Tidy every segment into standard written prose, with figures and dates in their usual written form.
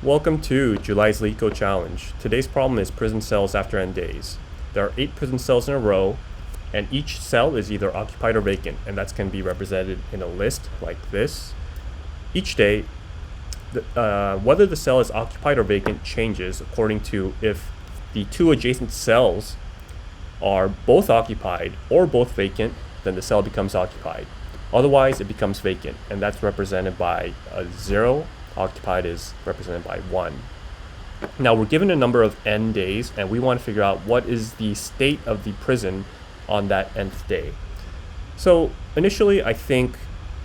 Welcome to July's Leetcode challenge. Today's problem is prison cells after n days. There are 8 prison cells in a row, and each cell is either occupied or vacant, and that's going to be represented in a list like this. Each day, whether the cell is occupied or vacant changes according to if the 2 adjacent cells are both occupied or both vacant, then the cell becomes occupied. Otherwise, it becomes vacant, and that's represented by a 0. Occupied is represented by 1. Now we're given a number of n days, and we want to figure out what is the state of the prison on that nth day. So initially, I think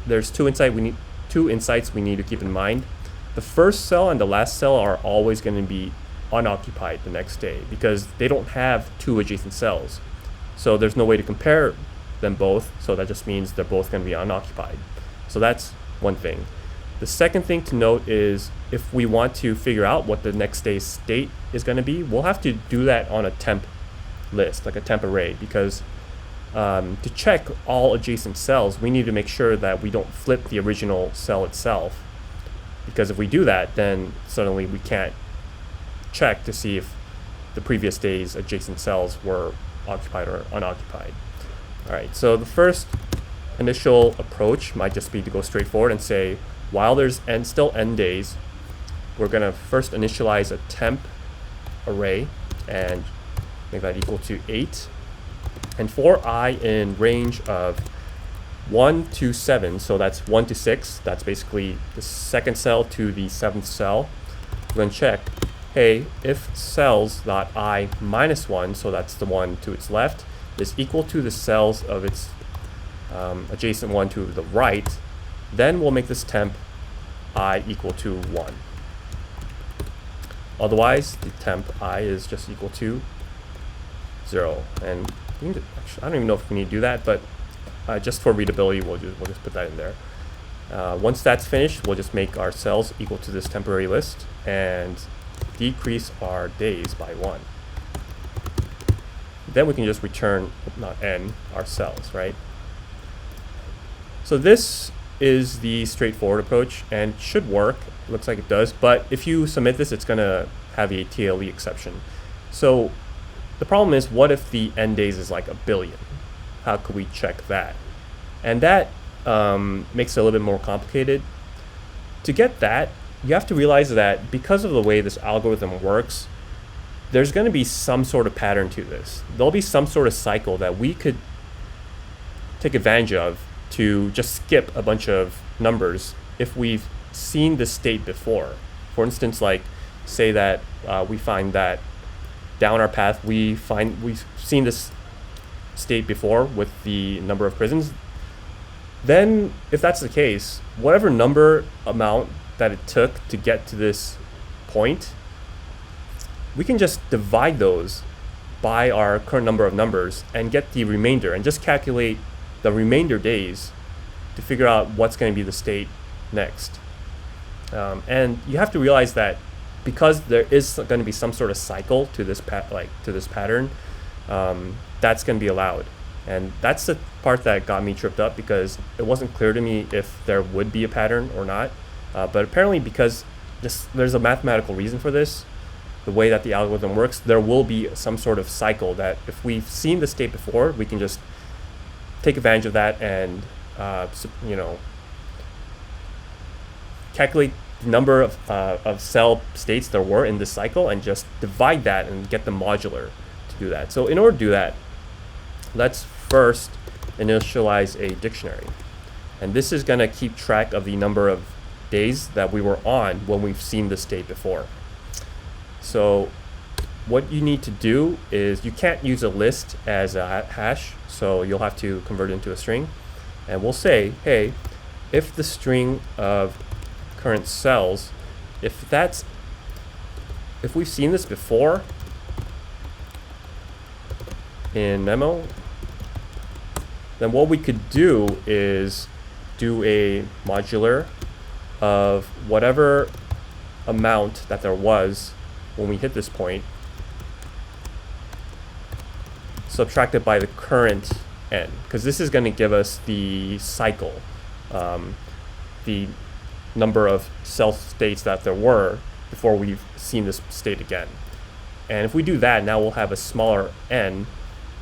there's two insights we need to keep in mind. The first cell and the last cell are always going to be unoccupied the next day because they don't have 2 adjacent cells. So there's no way to compare them both, so that just means they're both going to be unoccupied. So that's one thing. The second thing to note is if we want to figure out what the next day's state is going to be, we'll have to do that on a temp list, like a temp array, because to check all adjacent cells, we need to make sure that we don't flip the original cell itself. Because if we do that, then suddenly we can't check to see if the previous day's adjacent cells were occupied or unoccupied. All right, so the first initial approach might just be to go straight forward and say, while there's still n days, we're going to first initialize a temp array and make that equal to 8. And for I in range of 1 to 7, so that's 1 to 6, that's basically the second cell to the 7th cell, we're going to check, hey, if cells.i minus 1, so that's the one to its left, is equal to the cells of its adjacent one to the right, then we'll make this temp I equal to 1. Otherwise, the temp I is just equal to 0. And we need to, actually, I don't even know if we need to do that, but just for readability, we'll just put that in there. Once that's finished, we'll just make our cells equal to this temporary list and decrease our days by 1. Then we can just return, not n, our cells, right? So this is the straightforward approach and should work. It looks like it does, but if you submit this, it's going to have a TLE exception. So the problem is, what if the n days is like 1 billion? How could we check that? And that makes it a little bit more complicated. To get that, you have to realize that because of the way this algorithm works, there's going to be some sort of pattern to this. There'll be some sort of cycle that we could take advantage of to just skip a bunch of numbers if we've seen this state before. For instance, like say that we find that down our path we've seen this state before with the number of prisons. Then if that's the case, whatever number amount that it took to get to this point, we can just divide those by our current number of numbers and get the remainder and just calculate the remainder days to figure out what's going to be the state next. And you have to realize that because there is going to be some sort of cycle to this pattern, that's going to be allowed. And that's the part that got me tripped up because it wasn't clear to me if there would be a pattern or not. But apparently, because there's a mathematical reason for this, the way that the algorithm works, there will be some sort of cycle that if we've seen the state before, we can just take advantage of that and calculate the number of cell states there were in this cycle and just divide that and get the modular to do that. So in order to do that, let's first initialize a dictionary. And this is going to keep track of the number of days that we were on when we've seen the state before. So what you need to do is you can't use a list as a hash, so you'll have to convert it into a string. And we'll say, hey, if the string of current cells, if we've seen this before in memo, then what we could do is do a modular of whatever amount that there was when we hit this point, subtracted by the current n, because this is going to give us the cycle, the number of cell states that there were before we've seen this state again. And if we do that, now we'll have a smaller n,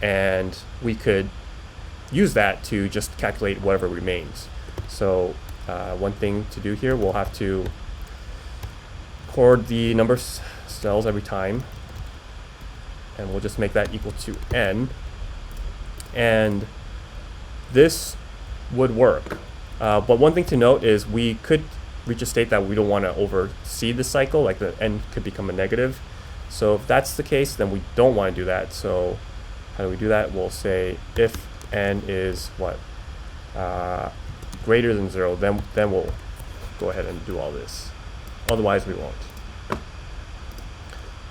and we could use that to just calculate whatever remains. So one thing to do here, we'll have to record the number of cells every time, and we'll just make that equal to n. And this would work. But one thing to note is we could reach a state that we don't want to overseed the cycle, like the n could become a negative. So if that's the case, then we don't want to do that. So how do we do that? We'll say if n is what? Greater than 0, then we'll go ahead and do all this. Otherwise we won't.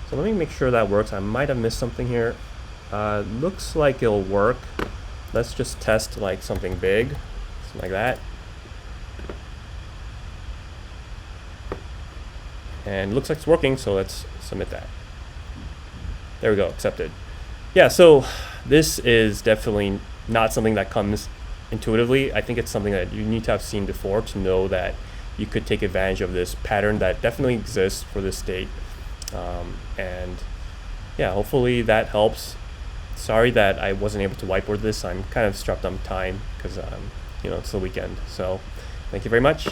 So let me make sure that works. I might have missed something here. Looks like it'll work. Let's just test like something big, something like that. And it looks like it's working, so let's submit that. There we go, accepted. Yeah, so this is definitely not something that comes intuitively. I think it's something that you need to have seen before to know that you could take advantage of this pattern that definitely exists for this state. And yeah, hopefully that helps. Sorry that I wasn't able to whiteboard this. I'm kind of strapped on time because you know, it's the weekend. So thank you very much.